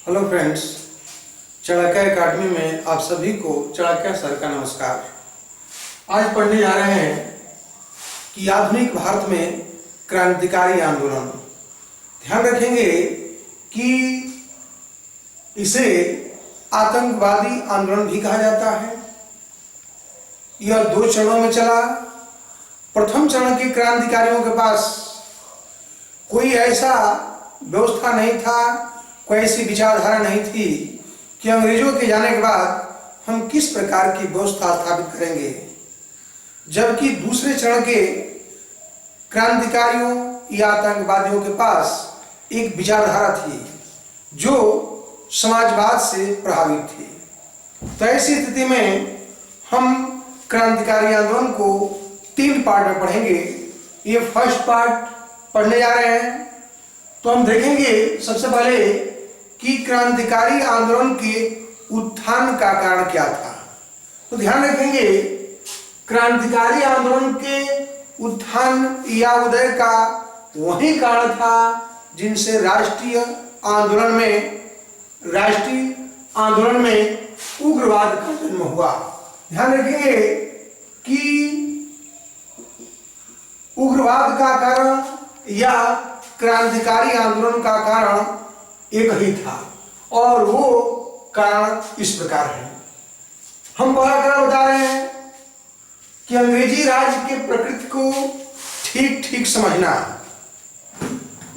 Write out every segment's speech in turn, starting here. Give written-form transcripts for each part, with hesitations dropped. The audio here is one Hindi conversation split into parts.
हेलो फ्रेंड्स, चाणक्य एकेडमी में आप सभी को चाणक्य सर का नमस्कार। आज पढ़ने जा रहे हैं कि आधुनिक भारत में क्रांतिकारी आंदोलन। ध्यान रखेंगे कि इसे आतंकवादी आंदोलन भी कहा जाता है। यह 2 चरणों में चला। प्रथम चरण के क्रांतिकारियों के पास कोई ऐसा व्यवस्था नहीं था, कोई ऐसी विचारधारा नहीं थी कि अंग्रेजों के जाने के बाद हम किस प्रकार की व्यवस्था स्थापित करेंगे। जबकि दूसरे चरण के क्रांतिकारियों या आतंकवादियों के पास एक विचारधारा थी जो समाजवाद से प्रभावित थी। तो ऐसी स्थिति में हम क्रांतिकारी आंदोलन को 3 पार्ट में पढ़ेंगे। ये फर्स्ट पार्ट पढ़ने जा रहे हैं। तो हम देखेंगे सबसे पहले कि क्रांतिकारी आंदोलन के उत्थान का कारण क्या था। तो ध्यान रखेंगे, क्रांतिकारी आंदोलन के उत्थान या उदय का वही कारण था जिनसे राष्ट्रीय आंदोलन में उग्रवाद का जन्म हुआ। ध्यान रखेंगे कि उग्रवाद का कारण या क्रांतिकारी आंदोलन का कारण एक ही था और वो कारण इस प्रकार है। हम पहला कारण बता रहे हैं कि अंग्रेजी राज के प्रकृति को ठीक ठीक समझना।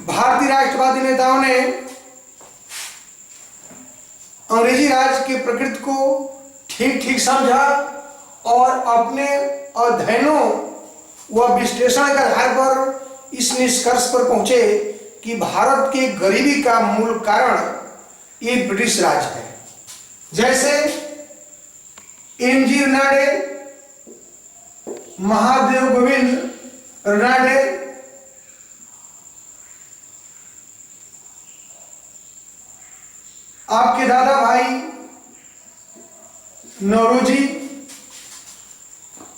भारतीय राष्ट्रवादी नेताओं ने अंग्रेजी राज के प्रकृति को ठीक ठीक समझा और अपने अध्ययनों व विश्लेषण के आधार पर इस निष्कर्ष पर पहुंचे कि भारत के गरीबी का मूल कारण ये ब्रिटिश राज है। जैसे एम.जी. रनाडे, महादेव गोविंद रनाडे, आपके दादा भाई नौरोजी,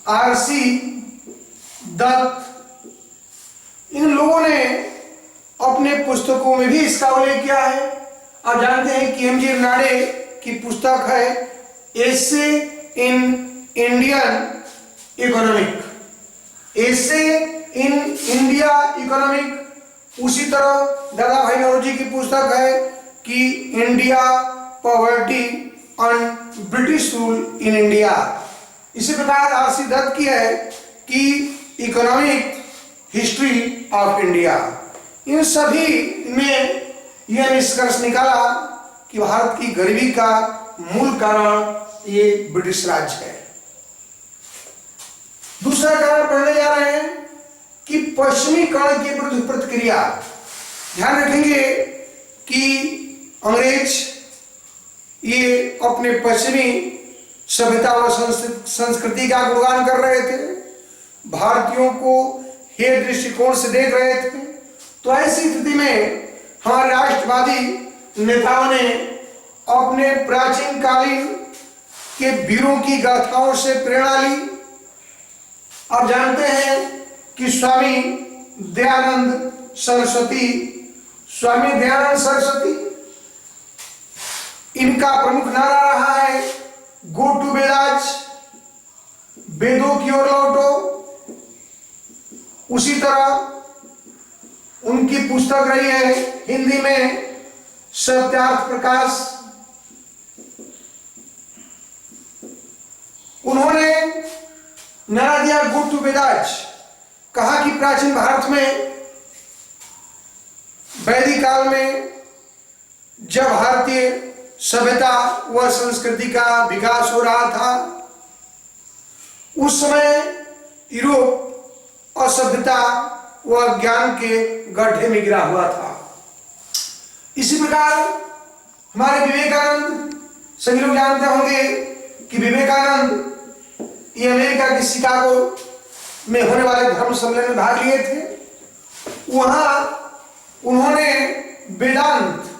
आर.सी. दत्त, इन लोगों ने अपने पुस्तकों में भी इसका उल्लेख किया है। आप जानते हैं कि एम.जी. रनाडे की पुस्तक है essay in Indian economic, essay in India economic. उसी तरह दादा भाई नौरोजी की पुस्तक है कि India poverty and British rule in India. इसी प्रकार आर.सी. दत्त की है कि इकोनॉमिक हिस्ट्री ऑफ इंडिया। इन सभी में यह निष्कर्ष निकाला कि भारत की गरीबी का मूल कारण ये ब्रिटिश राज है। दूसरा कारण पढ़ने जा रहे हैं कि पश्चिमीकरण के विरुद्ध प्रतिक्रिया। ध्यान रखेंगे कि अंग्रेज ये अपने पश्चिमी सभ्यता और संस्कृति का गुणगान कर रहे थे, भारतीयों को हे दृष्टिकोण से देख रहे थे। तो ऐसी स्थिति में हमारे राष्ट्रवादी नेताओं ने अपने प्राचीन कालीन के वीरों की गाथाओं से प्रेरणा ली। आप जानते हैं कि स्वामी दयानंद सरस्वती, इनका प्रमुख नारा रहा है गो टू वेदाज, वेदों की ओर लौटो। उसी तरह उनकी पुस्तक रही है हिंदी में सत्यार्थ प्रकाश। उन्होंने नारा दिया गो टू वेदाज। कहा कि प्राचीन भारत में वैदिक काल में जब भारतीय सभ्यता व संस्कृति का विकास हो रहा था, उस समय यूरोप असभ्यता व ज्ञान के गड्ढे में गिरा हुआ था। इसी प्रकार हमारे विवेकानंद, सभी लोग जानते होंगे कि विवेकानंद ये अमेरिका के शिकागो में होने वाले धर्म सम्मेलन में भाग लिए थे। वहां उन्होंने वेदांत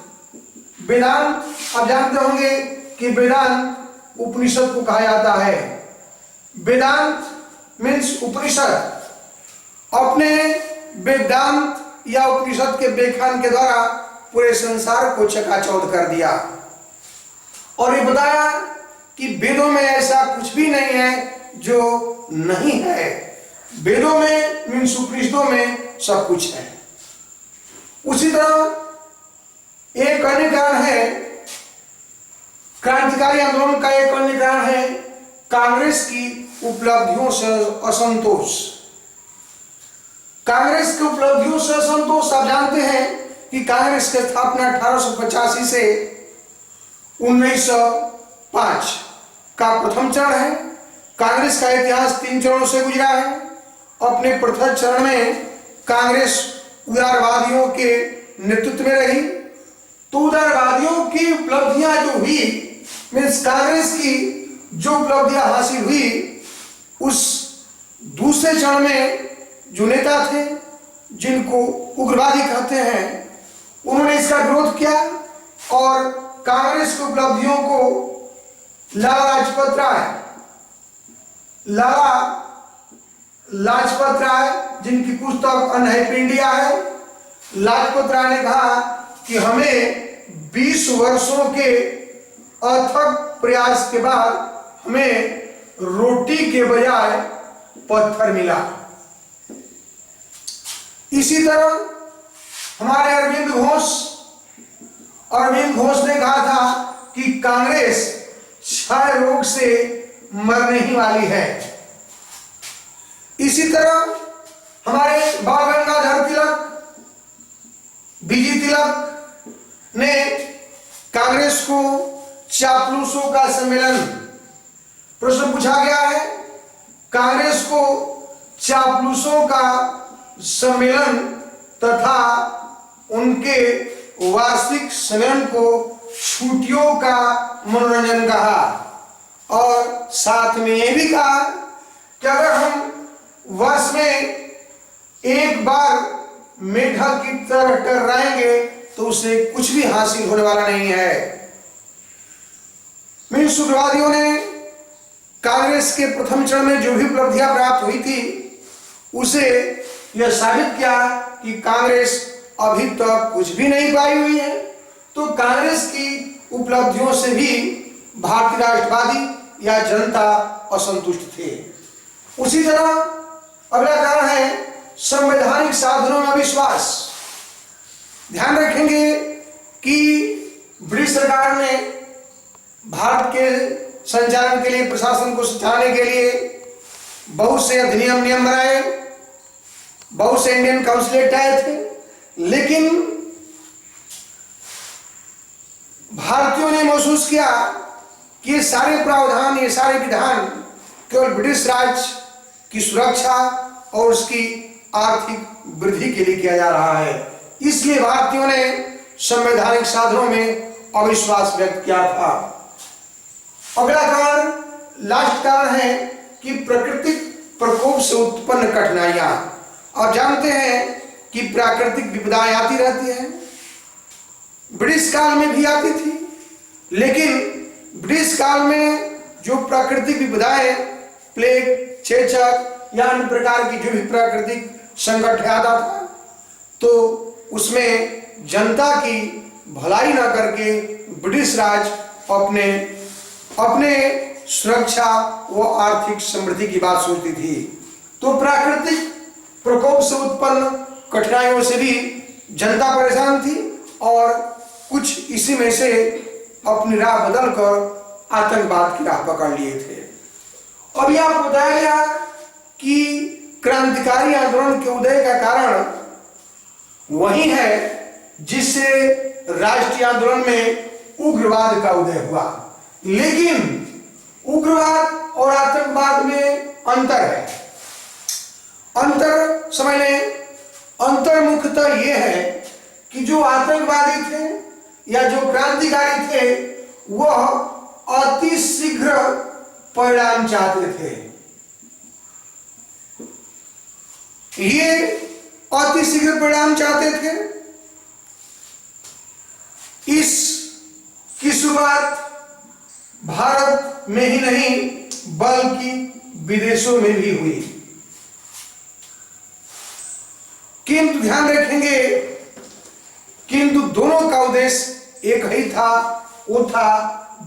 आप जानते होंगे कि वेदांत उपनिषद को कहा जाता है। वेदांत मीन्स उपनिषद। अपने वेदांत या उपनिषद के व्याख्यान के द्वारा पूरे संसार को चकाचौंध कर दिया और ये बताया कि वेदों में ऐसा कुछ भी नहीं है जो नहीं है। वेदों में मीन्स उपनिषदों में सब कुछ है। उसी तरह एक अन्य कारण है, क्रांतिकारी आंदोलन का एक अन्य कारण है कांग्रेस की उपलब्धियों से असंतोष। कांग्रेस की उपलब्धियों से असंतोष। आप जानते हैं कि कांग्रेस की स्थापना 1885 से 1905 का प्रथम चरण है। कांग्रेस का इतिहास 3 चरणों से गुजरा है। अपने प्रथम चरण में कांग्रेस उदारवादियों के नेतृत्व में रही। तो उदारवादियों की उपलब्धियां जो हुई, मीन्स कांग्रेस की जो उपलब्धियां हासिल हुई, उस दूसरे चरण में जो नेता थे जिनको उग्रवादी कहते हैं, उन्होंने इसका विरोध किया और कांग्रेस की उपलब्धियों को लाला लाजपत राय जिनकी पुस्तक अनहैप्पी इंडिया है, लाजपत राय ने कहा कि हमें 20 वर्षों के अथक प्रयास के बाद हमें रोटी के बजाय पत्थर मिला। इसी तरह हमारे अरविंद घोष ने कहा था कि कांग्रेस क्षय रोग से मरने ही वाली है। इसी तरह हमारे बाल गंगाधर तिलक, बीजी तिलक ने कांग्रेस को चापलूसों का सम्मेलन, प्रश्न पूछा गया है, कांग्रेस को चापलूसों का सम्मेलन तथा उनके वार्षिक सम्मेलन को छुट्टियों का मनोरंजन कहा और साथ में यह भी कहा कि अगर हम वर्ष में एक बार मेढक की तरह टर्राएंगे तो उसे कुछ भी हासिल होने वाला नहीं है। मीन्स उग्रवादियों ने कांग्रेस के प्रथम चरण में जो भी उपलब्धियां प्राप्त हुई थी उसे यह साबित किया कि कांग्रेस अभी तक कुछ भी नहीं पाई हुई है। तो कांग्रेस की उपलब्धियों से भी भारतीय राष्ट्रवादी या जनता असंतुष्ट थे। उसी तरह अगला कारण है संवैधानिक साधनों में अविश्वास। ध्यान रखेंगे कि ब्रिटिश सरकार ने भारत के संचालन के लिए, प्रशासन को सुधारने के लिए बहुत से अधिनियम नियम बनाए, बहुत से इंडियन काउंसिल एक्ट आए थे, लेकिन भारतीयों ने महसूस किया कि ये सारे प्रावधान, ये सारे विधान केवल ब्रिटिश राज की सुरक्षा और उसकी आर्थिक वृद्धि के लिए किया जा रहा है। इसलिए भारतीयों ने संवैधानिक साधनों में अविश्वास व्यक्त किया था। अगला कारण, लास्ट कारण है कि प्राकृतिक प्रकोप से उत्पन्न कठिनाइयां। आप जानते हैं कि प्राकृतिक विपदाएं आती रहती हैं, ब्रिटिश काल में भी आती थी, लेकिन ब्रिटिश काल में जो प्राकृतिक विपदाएं, प्लेग, चेचक या अन्य प्रकार की जो भी प्राकृतिक संकट आता था, तो उसमें जनता की भलाई न करके ब्रिटिश राज अपने सुरक्षा व आर्थिक समृद्धि की बात सोचती थी। तो प्राकृतिक प्रकोप से उत्पन्न कठिनाइयों से भी जनता परेशान थी और कुछ इसी में से अपनी राह बदलकर आतंकवाद की राह पकड़ लिए थे। अब यह आपको बताया गया कि क्रांतिकारी आंदोलन के उदय का कारण वही है जिससे राष्ट्रीय आंदोलन में उग्रवाद का उदय हुआ। लेकिन उग्रवाद और आतंकवाद में अंतर है। अंतर समझ लें, अंतर मुख्यतः यह है कि जो आतंकवादी थे या जो क्रांतिकारी थे वह अति शीघ्र परिणाम चाहते थे। ये अति शीघ्र परिणाम चाहते थे। इसकी शुरुआत भारत में ही नहीं बल्कि विदेशों में भी हुई। किंतु ध्यान रखेंगे किंतु दोनों का उद्देश्य एक ही था, वो था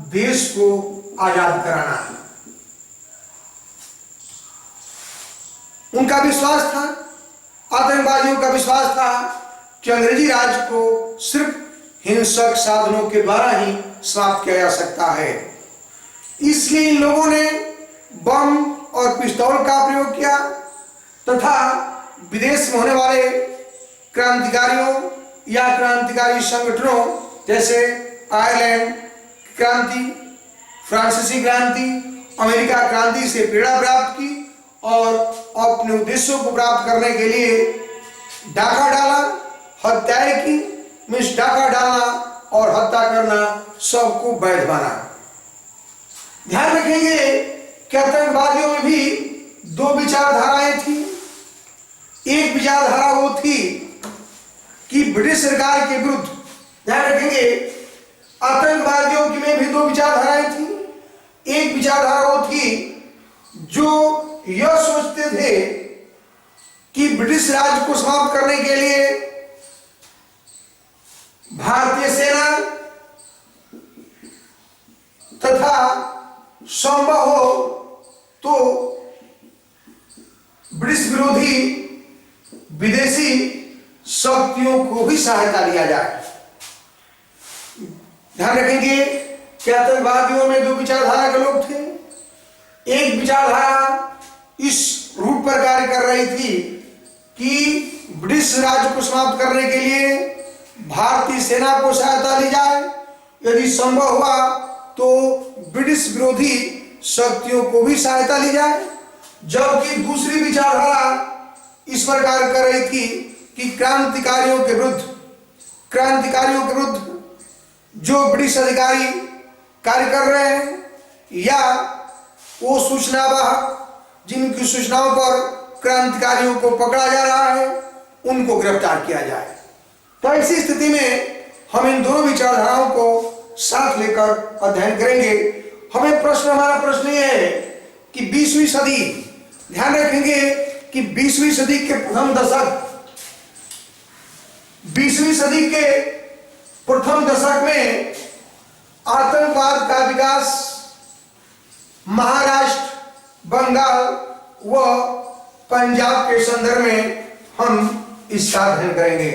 देश को आजाद कराना। उनका विश्वास था, आतंकवादियों का विश्वास था कि अंग्रेजी राज को सिर्फ हिंसक साधनों के द्वारा ही समाप्त किया जा सकता है। इसलिए इन लोगों ने बम और पिस्तौल का प्रयोग किया तथा विदेश में होने वाले क्रांतिकारियों या क्रांतिकारी संगठनों जैसे आयरलैंड क्रांति, फ्रांसीसी क्रांति, अमेरिका क्रांति से प्रेरणा प्राप्त की और अपने उद्देश्यों को प्राप्त करने के लिए डाका डाला, हत्याएं की। मीन्स डाका डालना और हत्या करना सबको वैध माना। ध्यान रखेंगे कि आतंकवादियों में भी दो विचारधाराएं थी। एक विचारधारा वो थी कि ब्रिटिश सरकार के विरुद्ध, ध्यान रखेंगे आतंकवादियों की में भी दो विचारधाराएं थी। एक विचारधारा वो थी जो यह सोचते थे कि ब्रिटिश राज को समाप्त करने के लिए भारतीय सेना तथा संभव हो तो ब्रिटिश विरोधी विदेशी शक्तियों को भी सहायता लिया जाए। ध्यान रखेंगे कि आतंकवादियों में दो विचारधारा के लोग थे। एक विचारधारा इस रूट पर कार्य कर रही थी कि ब्रिटिश राज को समाप्त करने के लिए भारतीय सेना को सहायता ली जाए, यदि संभव हुआ तो ब्रिटिश विरोधी शक्तियों को भी सहायता ली जाए। जबकि दूसरी विचारधारा इस पर कार्य कर रही थी कि क्रांतिकारियों के विरुद्ध जो ब्रिटिश अधिकारी कार्य कर रहे हैं या वो सूचनावाहक जिनकी सूचनाओं पर क्रांतिकारियों को पकड़ा जा रहा है, उनको गिरफ्तार किया जाए। तो ऐसी स्थिति में हम इन दोनों विचारधाराओं को साथ लेकर अध्ययन करेंगे। हमारा प्रश्न यह है कि 20वीं सदी, ध्यान रखेंगे कि 20वीं सदी के प्रथम दशक में आतंकवाद का विकास महाराष्ट्र, बंगाल व पंजाब के संदर्भ में हम इसका अध्ययन करेंगे।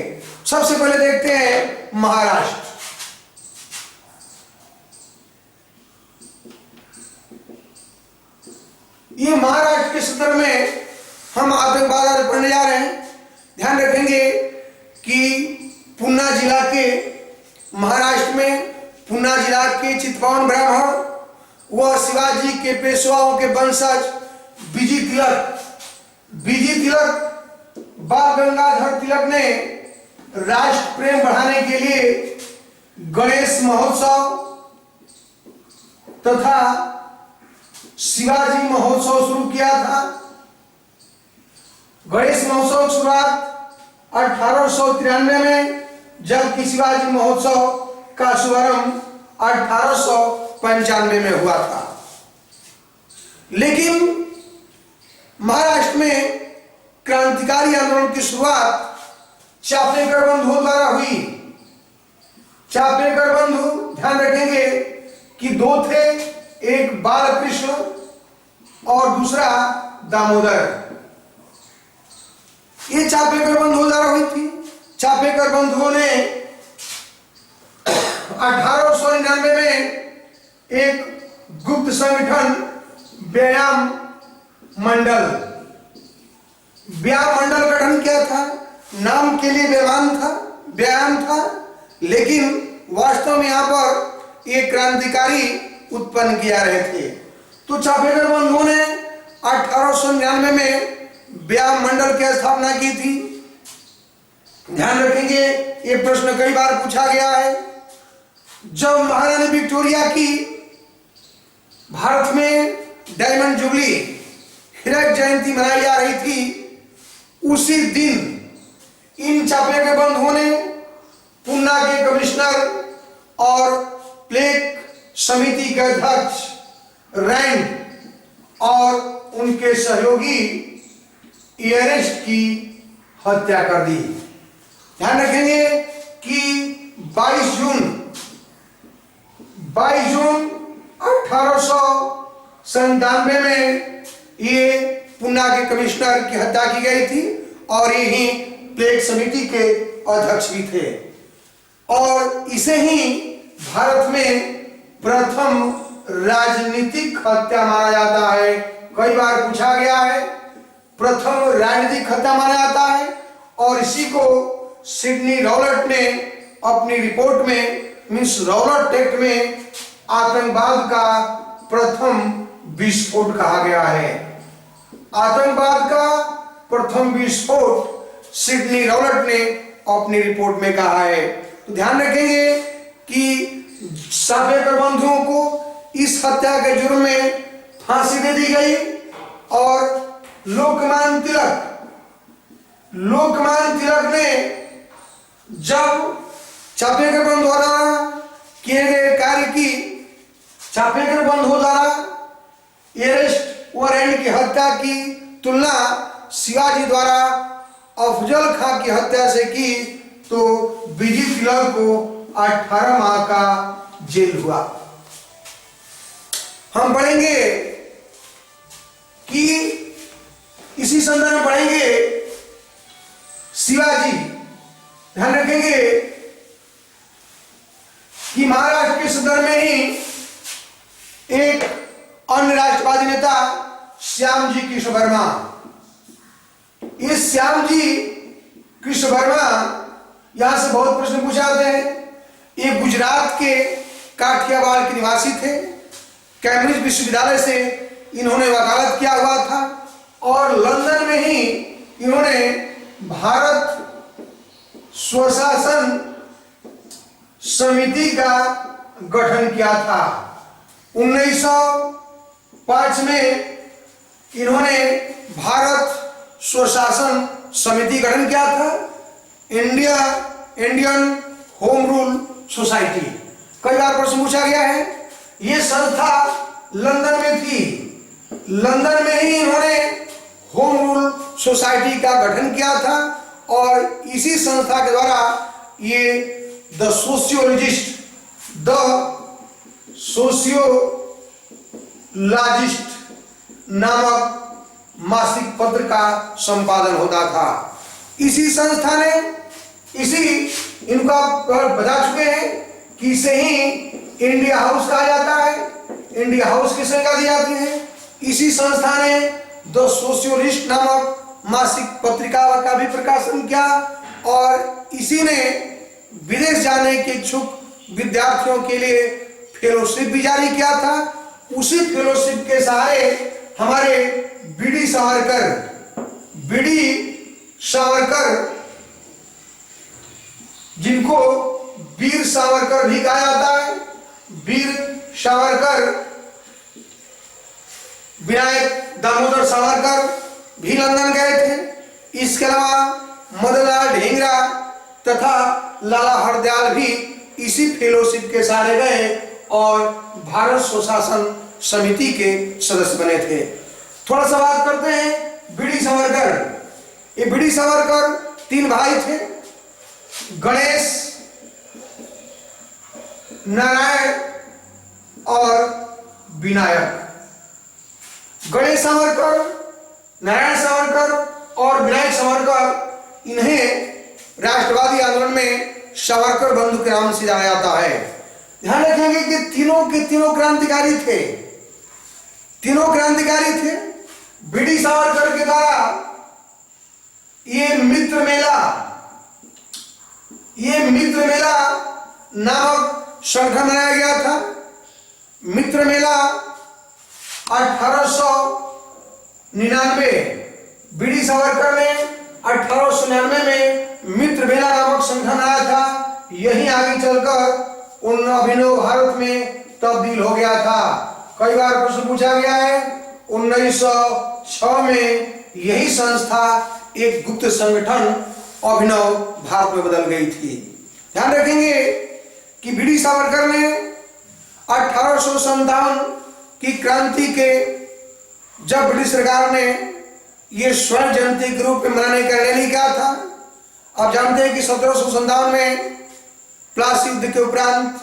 सबसे पहले देखते हैं महाराष्ट्र। ये महाराष्ट्र के संदर्भ में हम आतंकवाद पढ़ने जा रहे हैं। ध्यान रखेंगे कि पूना जिला के महाराष्ट्र में पूना जिला के चितपावन ब्राह्मण व शिवाजी के पेशवाओं के वंशज बीजी तिलक बाल गंगाधर तिलक ने राष्ट्र प्रेम बढ़ाने के लिए गणेश महोत्सव तथा शिवाजी महोत्सव शुरू किया था। गणेश महोत्सव की शुरुआत 1893 में, जबकि शिवाजी महोत्सव का शुभारंभ 1895 में हुआ था। लेकिन महाराष्ट्र में क्रांतिकारी आंदोलन की शुरुआत चापेकर बंधुओं द्वारा हुई। चापेकर बंधु, ध्यान रखेंगे कि दो थे, एक बालकृष्ण और दूसरा दामोदर। ये चापेकर बंधुओं द्वारा हुई थी। चापेकर बंधुओं ने 1899 में एक गुप्त संगठन व्यायाम मंडल गठन किया था। नाम के लिए व्यायाम था, लेकिन वास्तव में यहाँ पर एक क्रांतिकारी उत्पन्न किया रहे थे। तो चापेकर बंधुओं ने 1899 में व्यायाम मंडल की स्थापना की थी। ध्यान रखेंगे, ये प्रश्न कई बार पूछा गया है। जब महारानी विक्टोरिया की भारत में डायमंड जुबली, हीरक जयंती मनाई जा रही थी, उसी दिन इन चापेकर बंधुओं ने पूना के कमिश्नर और प्लेग समिति के अध्यक्ष रैंड और उनके सहयोगी एरेस्ट की हत्या कर दी। ध्यान रखेंगे कि 22 जून 1897 में ये पूना के कमिश्नर की हत्या की गई थी और यही प्लेग समिति के अध्यक्ष भी थे। और इसे ही भारत में प्रथम राजनीतिक हत्या माना जाता है। कई बार पूछा गया है, प्रथम राजनीतिक हत्या माना जाता है। और इसी को सिडनी रॉलेट ने अपनी रिपोर्ट में मिस रॉलेट एक्ट में आतंकवाद का प्रथम विस्फोट कहा गया है। आतंकवाद का प्रथम विस्फोट सिडनी रॉलेट ने अपनी रिपोर्ट में कहा है। तो ध्यान रखेंगे कि सापेकर बंधुओं को इस हत्या के जुर्म में फांसी दे दी गई और लोकमान्य तिलक ने जब चापेकर बंधुओं द्वारा किए गए कार्य की चापेकर बंधुओं द्वारा अरेस्ट वारंट की हत्या की तुलना शिवाजी द्वारा अफजल खां की हत्या से की तो बीजी तिलक को 18 माह का जेल हुआ। हम पढ़ेंगे कि इसी संदर्भ में पढ़ेंगे शिवाजी। ध्यान रखेंगे कि महाराष्ट्र के सदर में ही एक अन्य राष्ट्रवादी नेता श्यामजी कृष्ण वर्मा, ये श्यामजी कृष्ण वर्मा यहां से बहुत प्रश्न पूछे जाते हैं। ये गुजरात के काठियावाड़ के निवासी थे। कैम्ब्रिज विश्वविद्यालय से इन्होंने वकालत किया हुआ था और लंदन में ही इन्होंने भारत स्वशासन समिति का गठन किया था। 1905 में इन्होंने भारत स्वशासन समिति गठन किया था, इंडियन होम रूल सोसाइटी। कई बार प्रश्न पूछा गया है। यह संस्था लंदन में थी। लंदन में ही इन्होंने होम रूल सोसाइटी का गठन किया था और इसी संस्था के द्वारा ये द सोशियोलॉजिस्ट नामक मासिक पत्र का संपादन होता था। इसी संस्था ने इनका बता चुके हैं कि इसे ही इंडिया हाउस कहा जाता है। इंडिया हाउस किसे कहा जाती है? इसी संस्था ने द सोशियोलिस्ट नामक मासिक पत्रिका का भी प्रकाशन किया और इसी ने विदेश जाने के इच्छुक विद्यार्थियों के लिए फेलोशिप भी जारी किया था। उसी फेलोशिप के सहारे हमारे बीडी सावरकर जिनको वीर सावरकर भी कहा जाता है, वीर सावरकर विनायक दामोदर सावरकर भी लंदन गए थे। इसके अलावा मदनलाल ढींगरा तथा लाला हरदयाल भी इसी फेलोशिप के सहारे गए और भारत स्वशासन समिति के सदस्य बने थे। थोड़ा सा बात करते हैं बीडी सावरकर। ये बीडी सावरकर 3 भाई थे, गणेश, नारायण और विनायक। गणेश सावरकर, नारायण सावरकर और विनायक सावरकर, इन्हें राष्ट्रवादी आंदोलन में सावरकर बंधु के नाम से जाना जाता है। ध्यान रखेंगे कि तीनों के तीनों क्रांतिकारी थे। बीडी सावरकर के द्वारा ये मित्र मेला नामक संगठन बनाया गया था। मित्र मेला 1899 बीडी सावरकर ने 1899 में मित्र मेला नामक संगठन आया था। यही आगे चलकर उन अभिनव भारत में तब्दील हो गया था। कई बार प्रश्न पूछा गया है। 1906 में यही संस्था एक गुप्त संगठन अभिनव भारत में बदल गई थी। ध्यान रखेंगे कि बीडी सावरकर ने 1857 की क्रांति के जब ब्रिटिश सरकार ने ये स्वर्ण जयंती के रूप में मनाने का निर्णय किया था। आप जानते हैं कि 1757 में प्लासी युद्ध के उपरांत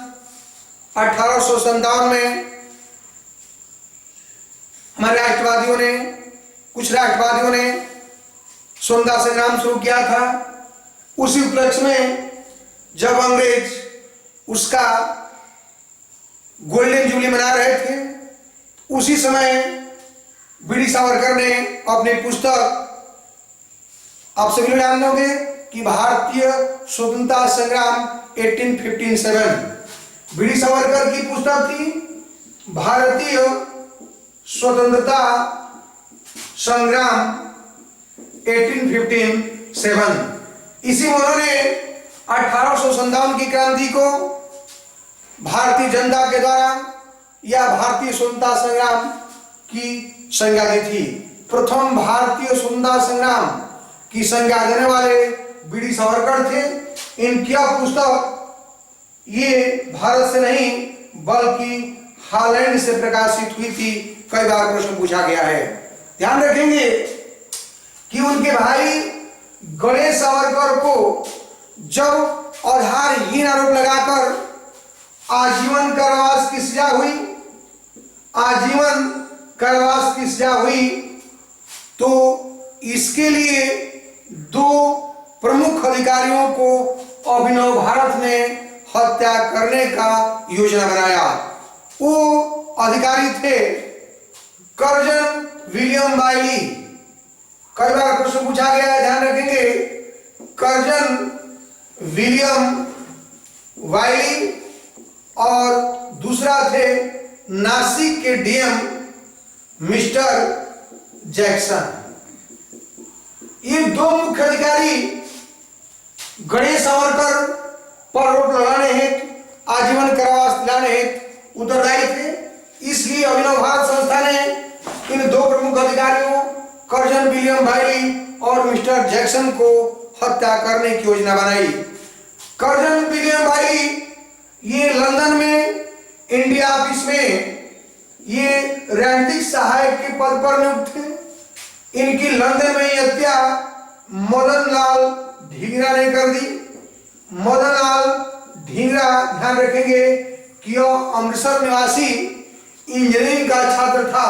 1857 में हमारे राष्ट्रवादियों ने, कुछ राष्ट्रवादियों ने स्वतंत्रता संग्राम शुरू किया था। उसी उपलक्ष्य में जब अंग्रेज उसका गोल्डन जुबली मना रहे थे, उसी समय बीडी सावरकर ने अपनी पुस्तक, आप सभी लोग जानते होंगे कि भारतीय स्वतंत्रता संग्राम 1857, बीडी सावरकर की पुस्तक थी भारतीय स्वतंत्रता संग्राम 1857। इसी में उन्होंने 1857 की क्रांति को भारतीय जनता के द्वारा या भारतीय स्वतंत्रता संग्राम की संज्ञा दी थी। प्रथम भारतीय स्वतंत्रता संग्राम की संज्ञा देने वाले बीडी सावरकर थे। इनकी पुस्तक ये भारत से नहीं बल्कि हॉलैंड से प्रकाशित हुई थी। कई बार प्रश्न पूछा गया है। ध्यान रखेंगे कि उनके भाई गणेश सावरकर को जब आधारहीन आरोप लगाकर आजीवन कारावास की सजा हुई, आजीवन कारावास की सजा हुई, तो इसके लिए दो प्रमुख अधिकारियों को अभिनव भारत ने हत्या करने का योजना बनाया। वो अधिकारी थे कर्जन विलियम वाइली। कई बार प्रश्न पूछा गया है, ध्यान रखेंगे। कर्जन विलियम वाइली और दूसरा थे नासिक के डीएम मिस्टर जैक्सन। ये दो मुख्य अधिकारी गणेश सावरकर पर आरोप लगाने हेतु, आजीवन कारावास दिलाने हेतु उत्तरदायी थे। इसलिए अभिनव भारत संस्था ने इन दो प्रमुख अधिकारियों कर्जन विलियम वाइली और मिस्टर जैक्सन को हत्या करने की योजना बनाई। कर्जन विलियम वाइली ये लंदन में इंडिया ऑफिस में ये रणनीतिक सहायक के पद पर नियुक्त थे। इनकी लंदन में हत्या मदन लाल ढींगरा ने कर दी। मदन लाल ढींगरा, ध्यान रखेंगे कि वह अमृतसर निवासी इंजीनियरिंग का छात्र था।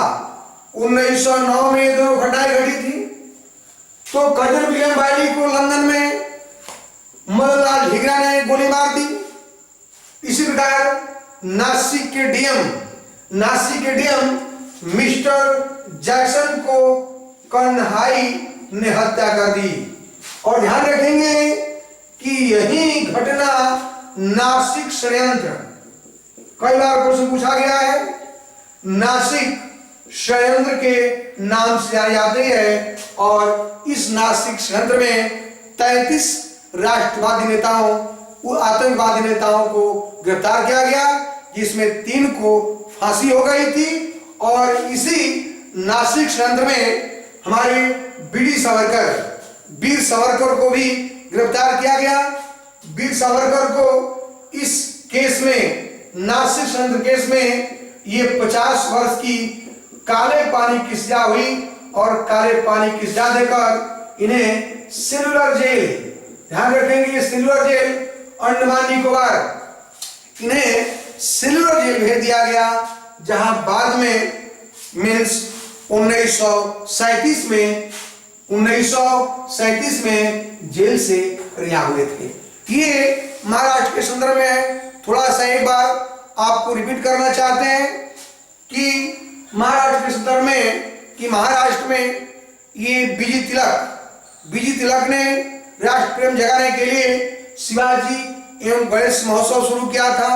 1909 में दोनों घटनाएं घटी थी। तो कर्जन विलियम वाइली को लंदन में मदन लाल ढींगरा ने गोली मार दी। इसी प्रकार नासिक के डीएम मिस्टर जैक्सन को कन्हाई ने हत्या कर दी। और ध्यान रखेंगे कि यही घटना नासिक षड्यंत्र, कई बार प्रश्न पूछा गया है, नासिक षड्यंत्र के नाम से जानी जाती है। और इस नासिक षड्यंत्र में 33 राष्ट्रवादी नेताओं, आतंकवादी नेताओं को गिरफ्तार किया गया, जिसमें 3 को फांसी हो गई थी। और इसी नासिक षड्यंत्र में हमारे बीडी सावरकर, वीर सावरकर को भी गिरफ्तार किया गया। वीर सावरकर को इस केस में, नासिक षड्यंत्र केस में, ये 50 वर्ष की काले पानी की सजा हुई। और काले पानी की सजा देकर इन्हें सेलुलर जेल, ध्यान रखेंगे सेलुलर जेल, अंडमान निकोबार, इन्हें सेलुलर जेल भेज दिया गया, जहां बाद में मीन्स 1937 में जेल से रिहा हुए थे। ये महाराष्ट्र के संदर्भ में थोड़ा सा एक बार आपको रिपीट करना चाहते हैं कि महाराष्ट्र के संदर्भ में, कि महाराष्ट्र में ये बीजी तिलक ने राष्ट्र प्रेम जगाने के लिए शिवाजी एवं गणेश महोत्सव शुरू किया था।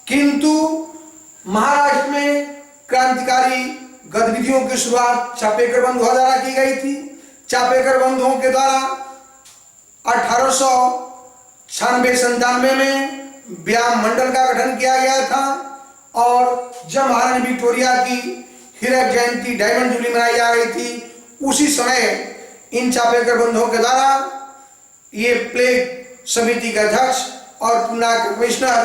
किंतु महाराष्ट्र में क्रांतिकारी गतिविधियों की शुरुआत चापेकर बंधुओं द्वारा की गई थी। चापेकर बंधुओं के द्वारा 1896-97 में व्यायाम मंडल का गठन किया गया था। और जब महारानी विक्टोरिया की हीरक जयंती, डायमंड जुबली मनाई जा रही थी, उसी समय इन चापेकर बंधुओं के द्वारा ये प्लेग समिति के अध्यक्ष और पूना के कमिश्नर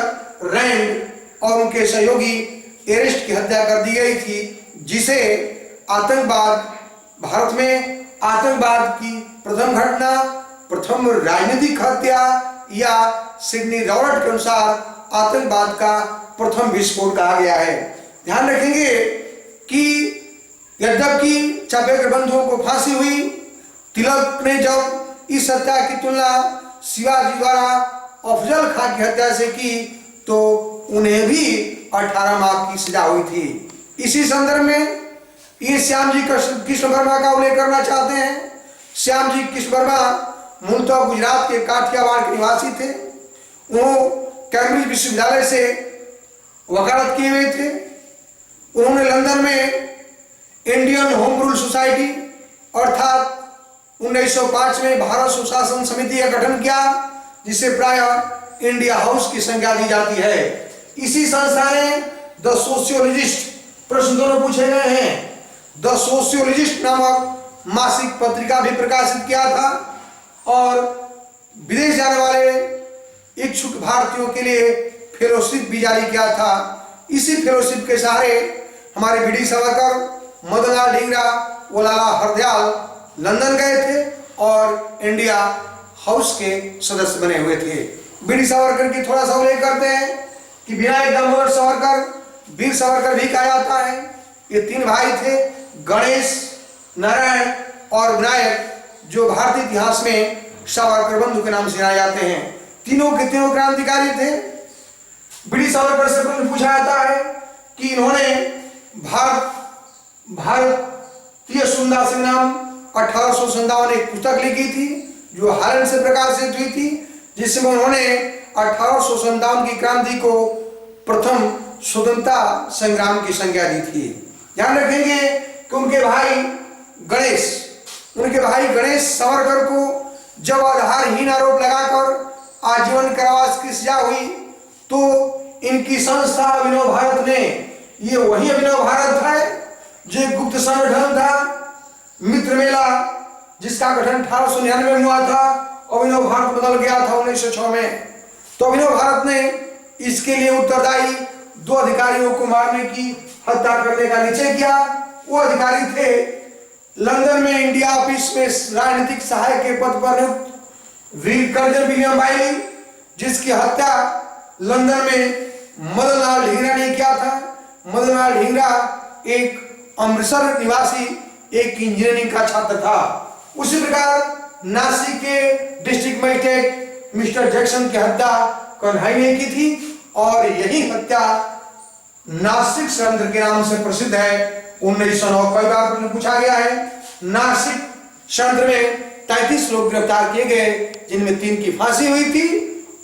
रैंड और उनके सहयोगी एरिस्ट की हत्या कर दी गई थी, जिसे आतंकवाद, भारत में आतंकवाद की प्रथम घटना, प्रथम राजनीतिक हत्या या सिडनी रॉबर्ट के अनुसार आतंकवाद का प्रथम विस्फोट कहा गया है। ध्यान रखेंगे कि यद्यपि चापेकर बंधुओं को फांसी हुई, तिलक ने जब इस हत्या की तुलना शिवाजी द्वारा अफजल खां की हत्या से की तो उन्हें भी 18 माह की सजा हुई थी। इसी संदर्भ में ये श्याम जी कृष्ण वर्मा का उल्लेख करना चाहते हैं। श्याम जी कृष्ण वर्मा मूलतः गुजरात के काठियावाड़ के निवासी थे। वो कैम्ब्रिज विश्वविद्यालय से वकालत किए हुए थे। उन्होंने लंदन में इंडियन होम रूल सोसाइटी अर्थात 1905 में भारत सुशासन समिति का गठन किया, जिसे प्रायः इंडिया हाउस की संज्ञा दी जाती है। इसी संस्था ने द सोशियोलॉजिस्ट, प्रश्न दोनों पूछे गए हैं, द सोशियोलॉजिस्ट नामक मासिक पत्रिका भी प्रकाशित किया था और विदेश जाने वाले इच्छुक भारतीयों के लिए फेलोशिप भी जारी किया था। इसी फेलोशिप के सहारे हमारे बीडी सावरकर, मदनलाल ढींगरा, लाला हरदयाल लंदन गए थे और इंडिया हाउस के सदस्य बने हुए थे। बीडी सावरकर की थोड़ा सा उल्लेख करते हैं कि विनायक दामोदर सावरकर, वीर सावरकर भी कहा जाता है। ये 3 भाई थे, गणेश, नारायण और विनायक, जो भारतीय इतिहास में सावरकर बंधु के नाम से जाने जाते हैं। तीनों के तीनों क्रांतिकारी थे। बीडी सावरकर से पूछा जाता है कि इन्होंने भारतीय सुंदर संग्राम 1857 एक पुस्तक लिखी थी जो हालैंड से प्रकाशित हुई थी, जिसमें उन्होंने 1857 की क्रांति को प्रथम स्वतंत्रता संग्राम की संज्ञा दी थी। ध्यान रखेंगे कि उनके भाई गणेश सावरकर को जब आधारहीन आरोप लगाकर आजीवन कारावास की सजा हुई तो इनकी संस्था अभिनव भारत ने, ये वही अभिनव भारत है जो एक गुप्त संगठन था, मित्र मेला, जिसका गठन 1899 में हुआ था। अभिनव भारत बदल गया था 1906 में। तो अभिनव भारत ने इसके लिए उत्तरदायी 2 अधिकारियों को मारने की, हत्या करने का निश्चय किया। वो अधिकारी थे लंदन में इंडिया ऑफिस में राजनीतिक सहायक के पद पर नियुक्त वीर कर्नल विलियम बाइली, जिसकी हत्या लंदन में मदनलाल ढींगरा ने किया था। मदनलाल ढींगरा एक अमृतसर निवासी एक इंजीनियरिंग का छात्र था। उसी प्रकार नासिक के डिस्ट्रिक्ट मजिस्ट्रेट मिस्टर जैक्सन की हत्या कन्हई ने की थी और यही हत्या नासिक षड्यंत्र के नाम से प्रसिद्ध है। 1909 कई बार पूछा गया है। नासिक षड्यंत्र में 33 लोग गिरफ्तार किए गए, जिनमें 3 की फांसी हुई थी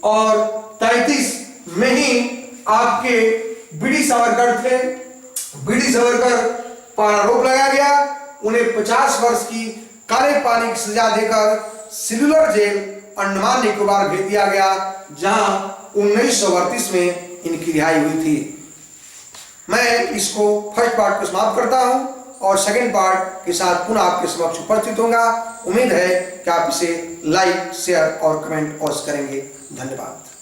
और 33 में ही आपके बीडी सावरकर थे। बीडी सावरकर पर आरोप लगाया गया। उन्हें 50 वर्ष की काले पानी की सजा देकर सेल्युलर जेल अंडमान निकोबार भेज दिया गया, जहां 1938 में इनकी रिहाई हुई थी। मैं इसको फर्स्ट पार्ट को समाप्त करता हूं और सेकंड पार्ट के साथ पुनः आपके समक्ष उपस्थित होगा। उम्मीद है कि आप इसे लाइक, शेयर और कमेंट अवश्य करेंगे। धन्यवाद।